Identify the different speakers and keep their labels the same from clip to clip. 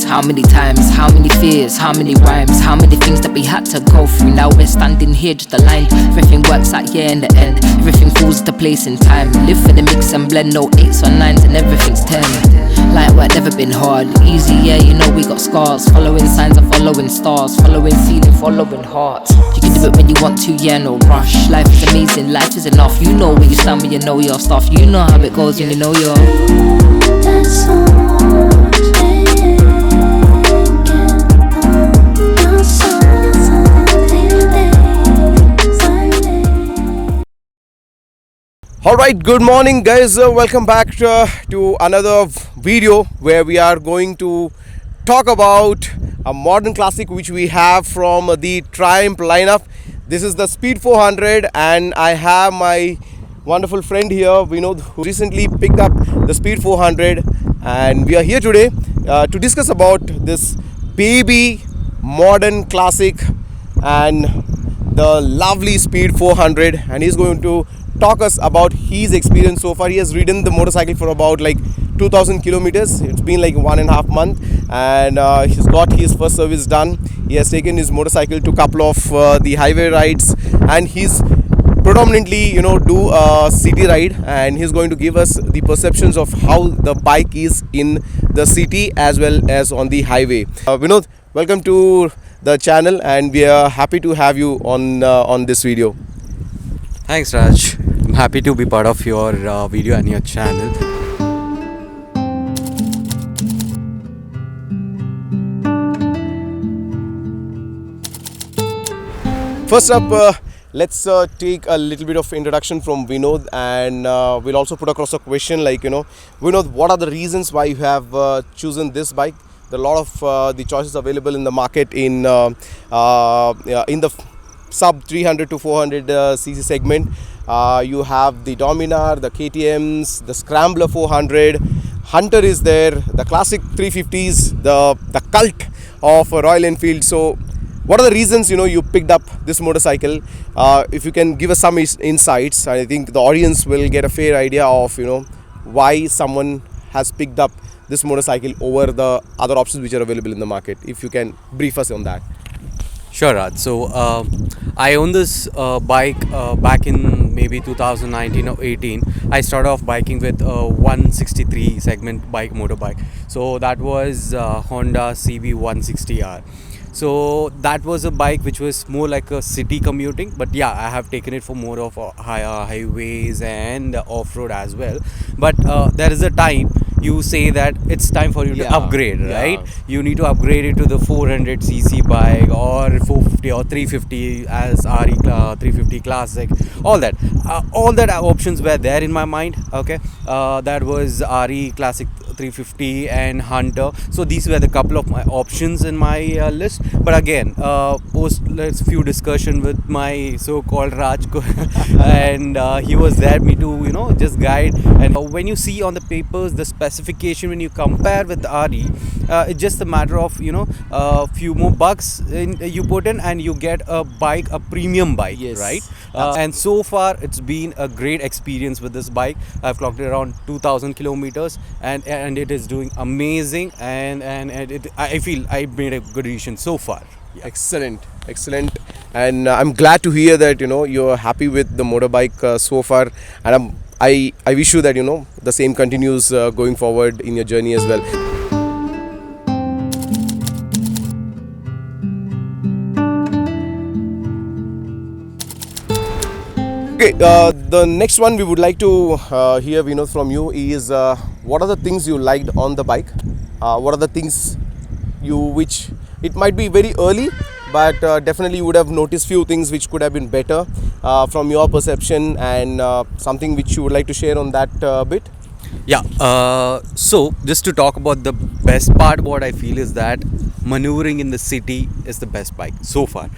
Speaker 1: How many times, how many fears, how many rhymes, how many things that we had to go through. Now we're standing here just aligned. Everything works out here in the end. Everything falls into place in time. Live for the mix and blend, no 8s or 9s and everything's 10. Light work never been hard, easy, yeah, you know we got scars. Following signs and following stars, following ceiling, following hearts. You can do it when you want to, yeah, no rush. Life is amazing, life is enough. You know where you stand when you know your stuff. You know how it goes when you know your. That's so much.
Speaker 2: Alright, good morning guys, welcome back to another video where we are going to talk about a modern classic which we have from the Triumph lineup. This is the Speed 400 and I have my wonderful friend here, Vinod, who recently picked up the Speed 400, and we are here today to discuss about this baby modern classic and the lovely Speed 400, and he's going to talk us about his experience so far. He has ridden the motorcycle for about like 2,000 kilometers. It's been like 1.5 months, and he's got his first service done. He has taken his motorcycle to a couple of the highway rides, and he's predominantly do a city ride, and he's going to give us the perceptions of how the bike is in the city as well as on the highway. Vinod, welcome to the channel, and we are happy to have you on this video.
Speaker 3: Thanks, Raj. I'm happy to be part of your video and your channel.
Speaker 2: First up, let's take a little bit of introduction from Vinod, and we'll also put across a question like, Vinod, what are the reasons why you have chosen this bike? There are a lot of the choices available in the market in the sub 300 to 400 cc segment. You have the Dominar, the KTMs, the Scrambler 400, Hunter is there, the classic 350s, the cult of Royal Enfield. So what are the reasons you picked up this motorcycle? If you can give us some insights, I think the audience will get a fair idea of why someone has picked up this motorcycle over the other options which are available in the market. If you can brief us on that.
Speaker 3: Sure, Raj. So I own this bike back in maybe 2019 or 18. I started off biking with a 163 segment motorbike. So that was Honda CB 160R. So that was a bike which was more like a city commuting, but yeah, I have taken it for more of highways and off-road as well. But there is a time you say that it's time for you to upgrade, right? You need to upgrade it to the 400cc bike or 450 or 350 as RE 350 Classic, all that options were there in my mind. Okay, that was RE Classic 350 and Hunter. So these were the couple of my options in my list. But again, post few discussion with my so-called Raj and he was there me to just guide. And when you see on the papers the specification, when you compare with the RE, it's just a matter of a few more bucks you put in and you get a premium bike, yes, right? And so far it's been a great experience with this bike. I've clocked it around 2,000 kilometers and it is doing amazing, and I feel I made a good decision so far. Yeah.
Speaker 2: Excellent, and I'm glad to hear that you're happy with the motorbike so far, and I wish you that the same continues going forward in your journey as well. Okay, the next one we would like to hear from you is what are the things you liked on the bike? What are the things which it might be very early, but definitely you would have noticed few things which could have been better from your perception, and something which you would like to share on that bit?
Speaker 3: Yeah. So just to talk about the best part, what I feel is that maneuvering in the city is the best bike so far.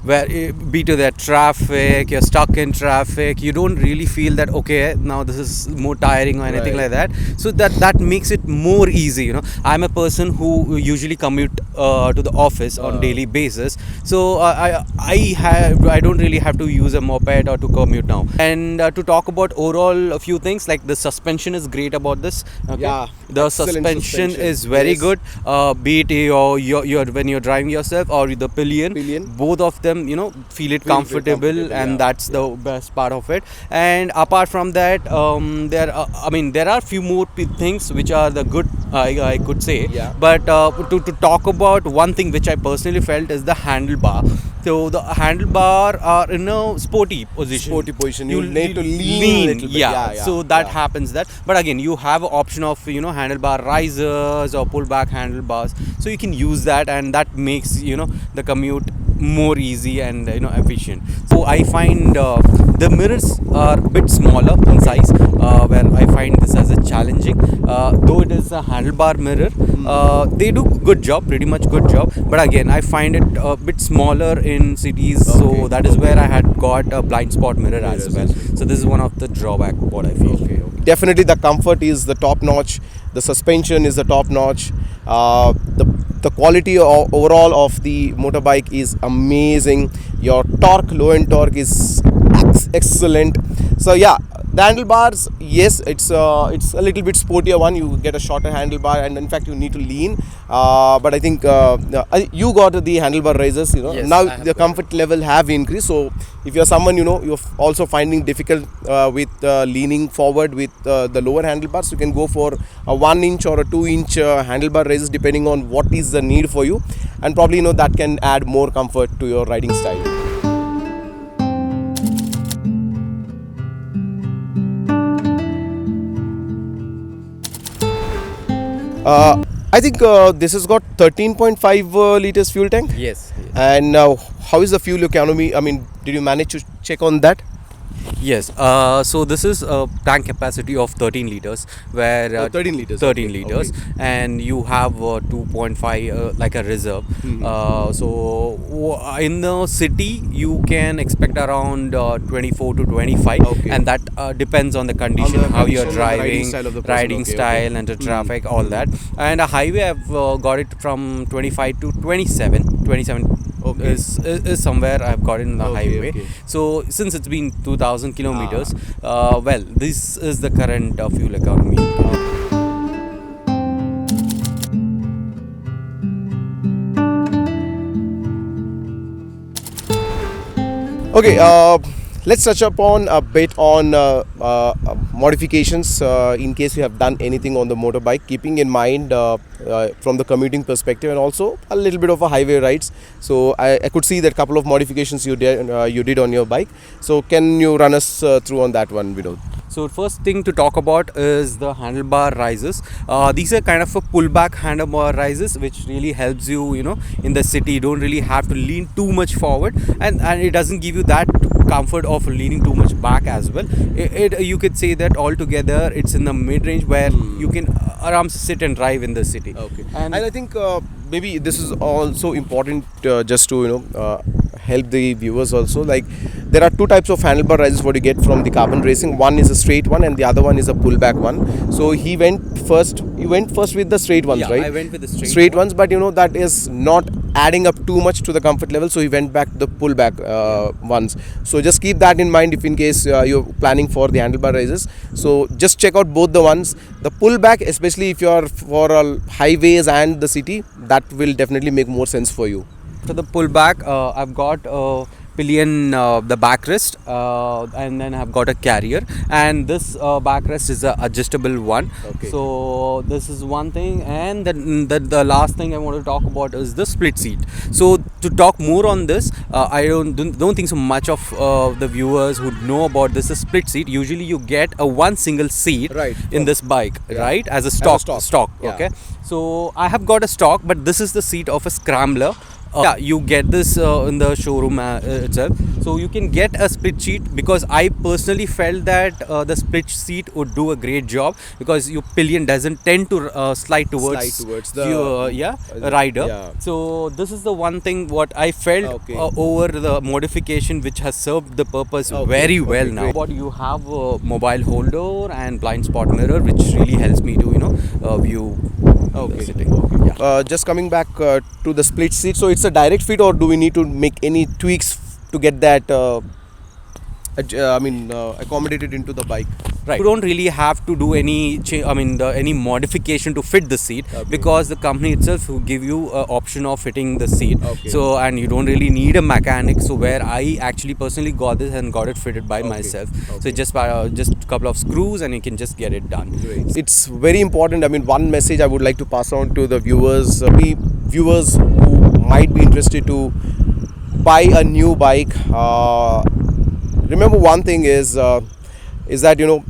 Speaker 3: Where be to that traffic, you're stuck in traffic, you don't really feel that okay now this is more tiring or anything
Speaker 2: Right.
Speaker 3: like that. So that makes it more easy. I'm a person who usually commute to the office on daily basis. So I don't really have to use a moped or to commute now. And to talk about overall a few things, like the suspension is great about this. Okay?
Speaker 2: Yeah,
Speaker 3: The
Speaker 2: excellent
Speaker 3: suspension
Speaker 2: suspension.
Speaker 3: is very
Speaker 2: Yes.
Speaker 3: good. Be it your when you're driving yourself or the pillion, both of them feel it comfortable, and
Speaker 2: yeah.
Speaker 3: that's the best part of it. And apart from that, there are few more things which are the good, I could say.
Speaker 2: Yeah.
Speaker 3: But to talk about one thing which I personally felt is the handlebar. So the handlebar are in a sporty position.
Speaker 2: Sporty position. You need to lean a little bit.
Speaker 3: Yeah. So that
Speaker 2: yeah.
Speaker 3: happens that. But again, you have an option of handlebar risers or pull back handlebars. So you can use that, and that makes the commute more easy and efficient. So I find the mirrors are a bit smaller in size, where I find this as a challenging. Though it is a handlebar mirror, they do good job, pretty much good job. But again, I find it a bit smaller in cities, so that is where I had got a blind spot mirror as well. So this is one of the drawback what I feel.
Speaker 2: Definitely the comfort is the top notch, the suspension is the top notch, the quality overall of the motorbike is amazing. Your torque, low end torque is excellent. So yeah, the handlebars, yes, it's a little bit sportier one. You get a shorter handlebar, and in fact you need to lean, but I think you got the handlebar risers.
Speaker 3: Yes,
Speaker 2: Now
Speaker 3: I have
Speaker 2: the
Speaker 3: got
Speaker 2: comfort level have increased. So if you're someone you're also finding difficult with leaning forward with the lower handlebars, you can go for a 1 inch or a 2 inch handlebar risers, depending on what is the need for you, and probably that can add more comfort to your riding style. I think this has got 13.5 liters fuel tank.
Speaker 3: Yes.
Speaker 2: And how is the fuel economy? I mean, did you manage to check on that?
Speaker 3: Yes. So this is a tank capacity of 13 liters, where
Speaker 2: 13 liters.
Speaker 3: 13
Speaker 2: Okay,
Speaker 3: liters,
Speaker 2: okay.
Speaker 3: and you have 2.5 like a reserve. In the city, you can expect around 24 to 25,
Speaker 2: Okay.
Speaker 3: and that depends on the condition,
Speaker 2: On the
Speaker 3: how you're
Speaker 2: condition, on the riding
Speaker 3: driving,
Speaker 2: style of the person.
Speaker 3: riding
Speaker 2: Okay,
Speaker 3: style,
Speaker 2: okay.
Speaker 3: and the traffic, all that. And a highway, I've got it from 25 to 27. 27
Speaker 2: Okay.
Speaker 3: is somewhere I've got it in the
Speaker 2: Okay,
Speaker 3: highway.
Speaker 2: okay.
Speaker 3: So since it's been 2,000 kilometers, well, this is the current fuel economy.
Speaker 2: Okay, let's touch upon a bit on modifications in case you have done anything on the motorbike, keeping in mind from the commuting perspective, and also a little bit of a highway rides. So I could see that couple of modifications you did on your bike. So can you run us through on that one, Vinod?
Speaker 3: So first thing to talk about is the handlebar rises. These are kind of a pullback handlebar rises, which really helps you, in the city. You don't really have to lean too much forward, and it doesn't give you that comfort of leaning too much back as well. You could say that altogether it's in the mid range where you can around sit and drive in the city.
Speaker 2: Okay,
Speaker 3: And
Speaker 2: and I think maybe this is also important just to help the viewers also. Like, there are two types of handlebar rises what you get from the Carbon Racing. One is a straight one, and the other one is a pullback one. So he went first with the straight ones,
Speaker 3: yeah,
Speaker 2: right?
Speaker 3: I went with the
Speaker 2: Straight ones, but that is not adding up too much to the comfort level, so he went back to the pullback ones. So just keep that in mind if in case you're planning for the handlebar rises. So just check out both the ones. The pullback, especially if you're for highways and the city, that will definitely make more sense for you.
Speaker 3: For the pullback, I've got pillion, the backrest, and then I've got a carrier, and this backrest is a adjustable one.
Speaker 2: Okay.
Speaker 3: So this is one thing, and then the last thing I want to talk about is the split seat. So to talk more on this, I don't think so much of the viewers would know about this. A split seat, usually you get a one single seat
Speaker 2: Right.
Speaker 3: in this bike,
Speaker 2: Yeah.
Speaker 3: right, as a
Speaker 2: As a
Speaker 3: stock.
Speaker 2: stock. Yeah.
Speaker 3: Okay. So I have got a stock, but this is the seat of a scrambler. Yeah, you get this in the showroom itself. So you can get a split seat, because I personally felt that the split seat would do a great job, because your pillion doesn't tend to slide towards
Speaker 2: the
Speaker 3: rider.
Speaker 2: yeah.
Speaker 3: So this is the one thing what I felt
Speaker 2: Okay.
Speaker 3: over the modification, which has served the purpose
Speaker 2: Okay,
Speaker 3: very
Speaker 2: okay,
Speaker 3: well now.
Speaker 2: great.
Speaker 3: But you have a mobile holder and blind spot mirror, which really helps me to view the city. Yeah.
Speaker 2: Just coming back to the split seat, so it's a direct fit, or do we need to make any tweaks to get that accommodated into the bike?
Speaker 3: Right. You don't really have to do any any modification to fit the seat, because the company itself will give you an option of fitting the seat.
Speaker 2: Okay.
Speaker 3: So, and you don't really need a mechanic. So where I actually personally got this and got it fitted by myself. So just a couple of screws and you can just get it done.
Speaker 2: Great. It's very important. I mean, one message I would like to pass on to the viewers, viewers who might be interested to buy a new bike. Remember, one thing is that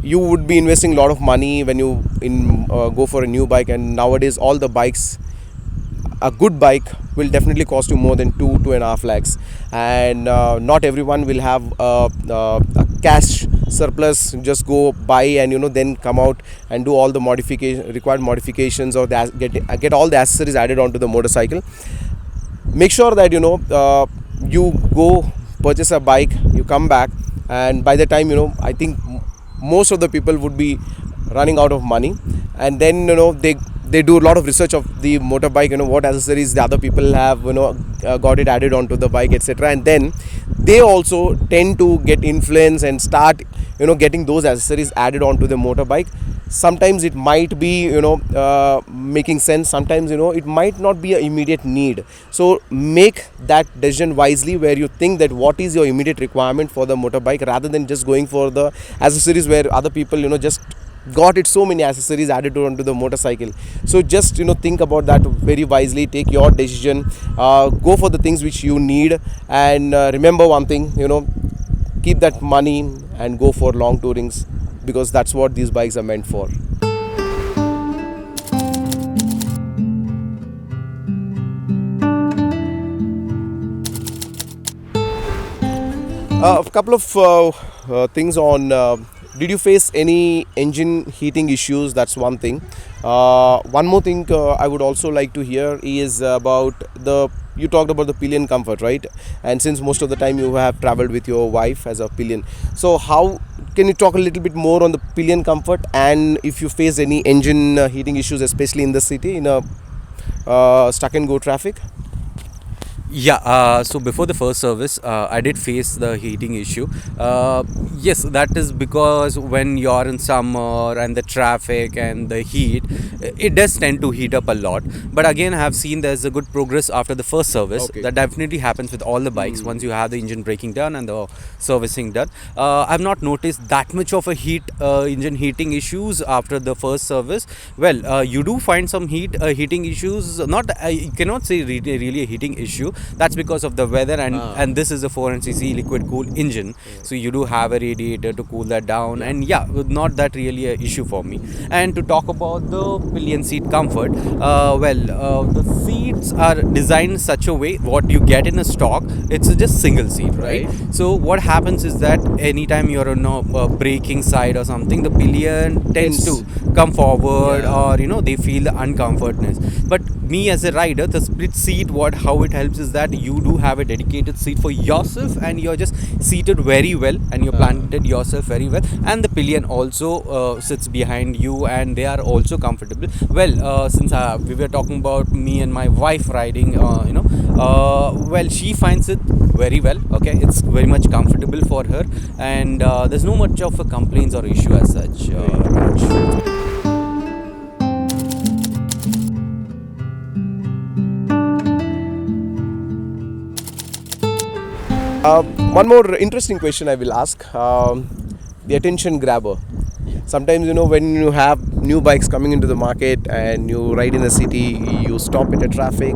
Speaker 2: you would be investing a lot of money when you go for a new bike, and nowadays all the bikes, a good bike will definitely cost you more than 2.5 lakhs, and not everyone will have a cash surplus, just go buy and then come out and do all the required modifications, or get all the accessories added onto the motorcycle. Make sure that you go purchase a bike, you come back, and by the time I think most of the people would be running out of money, and then they do a lot of research of the motorbike, what accessories the other people have got it added onto the bike, etc., and then they also tend to get influence and start getting those accessories added onto the motorbike. Sometimes it might be making sense, sometimes it might not be an immediate need. So make that decision wisely, where you think that what is your immediate requirement for the motorbike, rather than just going for the accessories where other people just got it so many accessories added onto the motorcycle. So just think about that very wisely, take your decision, go for the things which you need, and remember one thing, keep that money and go for long tourings, because that's what these bikes are meant for. A couple of things on did you face any engine heating issues? That's one thing. One more thing I would also like to hear is about you talked about the pillion comfort, right? And since most of the time you have traveled with your wife as a pillion, so how can you talk a little bit more on the pillion comfort, and if you face any engine heating issues, especially in the city in a stuck and go traffic?
Speaker 3: Yeah, so before the first service, I did face the heating issue. Yes, that is because when you're in summer and the traffic and the heat, it does tend to heat up a lot. But again, I have seen there's a good progress after the first service.
Speaker 2: Okay.
Speaker 3: That definitely happens with all the bikes once you have the engine braking done and the servicing done. I've not noticed that much of a engine heating issues after the first service. Well, you do find some heating issues. You cannot say really a heating issue. That's because of the weather, and this is a 400cc liquid cooled engine, so you do have a radiator to cool that down, and not that really a issue for me. And to talk about the pillion seat comfort, the seats are designed in such a way, what you get in a stock, it's just single seat, right? So what happens is that anytime you're on a braking side or something, the pillion tends to come forward, or they feel the uncomfortness. But me as a rider, the split seat, how it helps is that you do have a dedicated seat for yourself, and you're just seated very well, and you're planted yourself very well, and the pillion also sits behind you, and they are also comfortable. Well, since we were talking about me and my wife riding, she finds it very well. Okay, it's very much comfortable for her, and there's no much of a complaints or issue as such.
Speaker 2: One more interesting question I will ask, the attention grabber. Sometimes when you have new bikes coming into the market and you ride in the city, you stop at a traffic,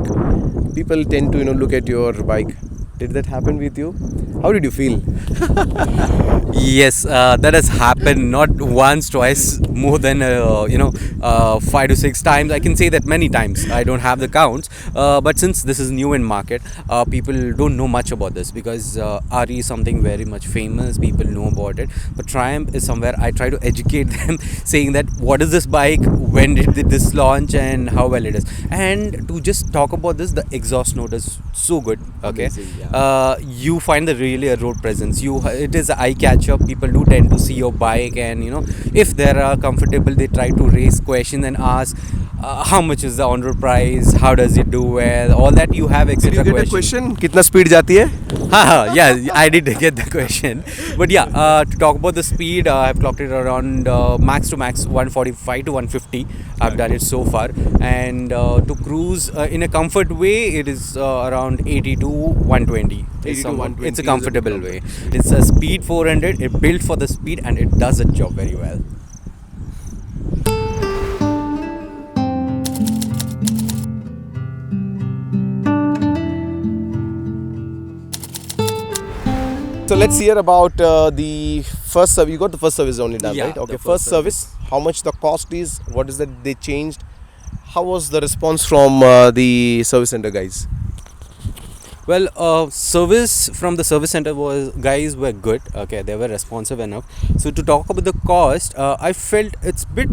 Speaker 2: people tend to look at your bike. Did that happen with you? How did you feel?
Speaker 3: Yes, that has happened not once, twice, more than 5 to 6 times. I can say that many times. I don't have the counts, but since this is new in market, people don't know much about this because RE is something very much famous. People know about it, but Triumph is somewhere I try to educate them, saying that what is this bike, when did this launch, and how well it is. And to just talk about this, the exhaust note is so good. Okay,
Speaker 2: Amazing, yeah.
Speaker 3: You find the really a road presence. It is an eye catcher. People do tend to see your bike, and if they are comfortable, they try to raise questions and ask how much is the on road price, how does it do well, all that you have,
Speaker 2: Did
Speaker 3: etc.
Speaker 2: you get a question? कितना speed जाती है?
Speaker 3: Yeah, I did get the question, but yeah, to talk about the speed, I've clocked it around max to max 145 to 150. I've done it so far, and to cruise in a comfort way, it is around 80 to 120.
Speaker 2: 80 to 120
Speaker 3: It's a
Speaker 2: is a
Speaker 3: comfortable
Speaker 2: good
Speaker 3: way. It's a speed 400. It built for the speed, and it does its job very well.
Speaker 2: So let's hear about the first service. You got the first service only done,
Speaker 3: Yeah,
Speaker 2: right?
Speaker 3: the
Speaker 2: Okay,
Speaker 3: first
Speaker 2: first service. How much the cost is? What is that they changed? How was the response from the service center guys?
Speaker 3: Well, service from the service center guys were good. Okay, they were responsive enough. So to talk about the cost, I felt it's bit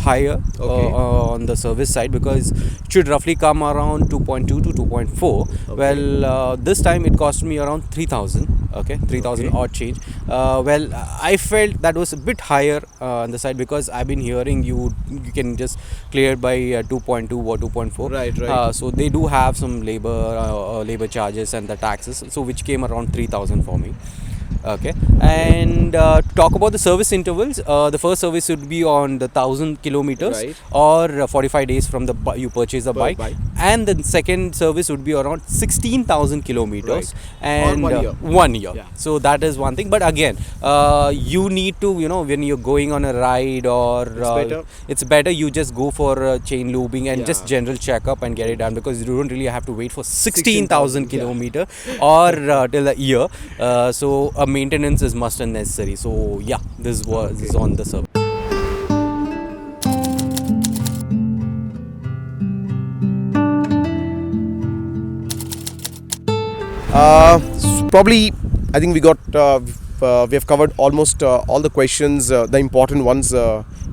Speaker 3: higher
Speaker 2: Okay.
Speaker 3: on the service side because it should roughly come around 2.2 to 2.4.
Speaker 2: Okay.
Speaker 3: Well, this time it cost me around 3,000. Okay, 3,000
Speaker 2: Okay.
Speaker 3: odd change. Well, I felt that was a bit higher on the side because I've been hearing you can just clear it by 2.2 or 2.4.
Speaker 2: Right, right.
Speaker 3: So they do have some labor charges and the taxes, so which came around 3,000 for me. Okay, and to talk about the service intervals, the first service would be on the 1,000 kilometers
Speaker 2: Right.
Speaker 3: or 45 days from the you purchase the
Speaker 2: Per
Speaker 3: bike.
Speaker 2: bike.
Speaker 3: And the second service would be around 16,000 kilometers.
Speaker 2: Right.
Speaker 3: And
Speaker 2: Or 1 year.
Speaker 3: 1 year.
Speaker 2: Yeah.
Speaker 3: So that is one thing, but again, you need to, when you're going on a ride or it's better you just go for chain lubing and just
Speaker 2: Yeah.
Speaker 3: general checkup and get it done, because you don't really have to wait for 16,000
Speaker 2: yeah.
Speaker 3: kilometer or till a year. So a maintenance is must and necessary. So yeah, this is on the service.
Speaker 2: Probably, I think we have covered almost all the questions, the important ones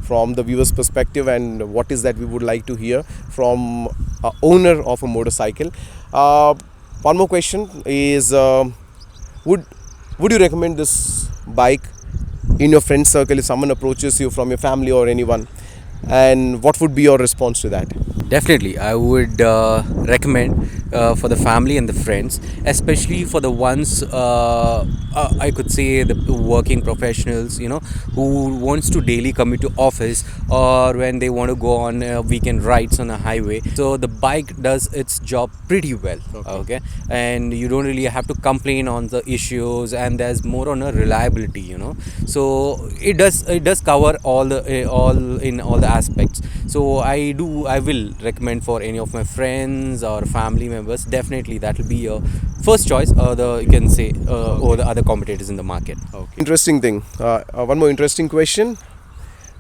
Speaker 2: from the viewer's perspective, and what is that we would like to hear from owner of a motorcycle. One more question is, would you recommend this bike in your friend circle if someone approaches you from your family or anyone, and what would be your response to that?
Speaker 3: Definitely, I would recommend for the family and the friends, especially for the ones I could say the working professionals, who wants to daily commute to office, or when they want to go on weekend rides on a highway. So the bike does its job pretty well. Okay, and you don't really have to complain on the issues, and there's more on a reliability. So it does cover all the aspects. So I will recommend for any of my friends or family members. Definitely that will be your first choice, or you can say over the other competitors in the market.
Speaker 2: Interesting thing. One more interesting question.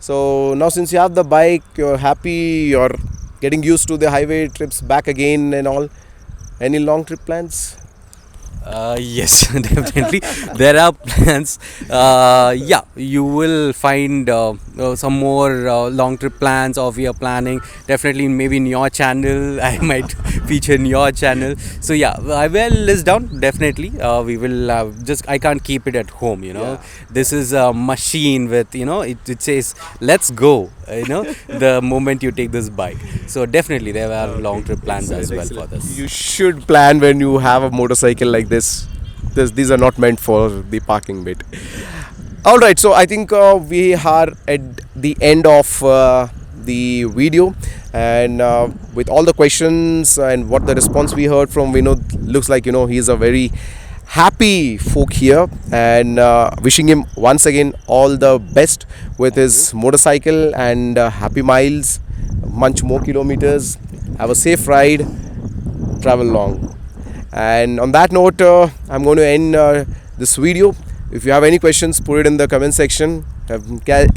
Speaker 2: So now, since you have the bike, you're happy, you're getting used to the highway trips back again and all. Any long trip plans?
Speaker 3: Yes, definitely. There are plans. Yeah, you will find some more long trip plans, or we are planning. Definitely, maybe in your channel, I might feature in your channel. So yeah, I will list down. Definitely, we will I can't keep it at home.
Speaker 2: Yeah.
Speaker 3: This is a machine with it says let's go. The moment you take this bike. So definitely, there are long trip plans as well for this.
Speaker 2: You should plan when you have a motorcycle like this. These are not meant for the parking bit. All right, so I think we are at the end of the video, and with all the questions and what the response we heard from Vinod, looks like he's a very happy folk here, and wishing him once again all the best with his motorcycle, and happy miles, much more kilometers. Have a safe ride, travel long. And on that note, I'm going to end this video. If you have any questions, put it in the comment section.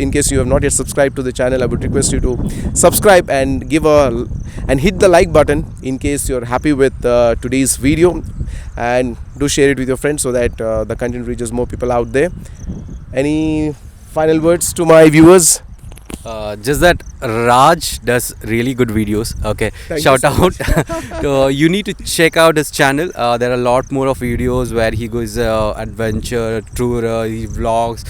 Speaker 2: In case you have not yet subscribed to the channel, I would request you to subscribe and hit the like button in case you're happy with today's video, and do share it with your friends so that the content reaches more people out there. Any final words to my viewers?
Speaker 3: Just that Raj does really good videos. Okay,
Speaker 2: Thank
Speaker 3: shout
Speaker 2: you so
Speaker 3: out. You need to check out his channel. There are a lot more of videos where he goes adventure, tour, he vlogs.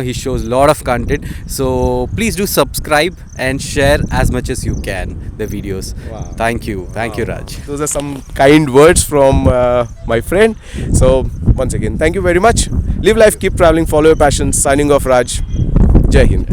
Speaker 3: He shows a lot of content. So please do subscribe and share as much as you can the videos.
Speaker 2: Wow.
Speaker 3: Thank you, Raj.
Speaker 2: Those are some kind words from my friend. So once again, thank you very much. Live life, keep traveling, follow your passion. Signing off, Raj. Jai Hind.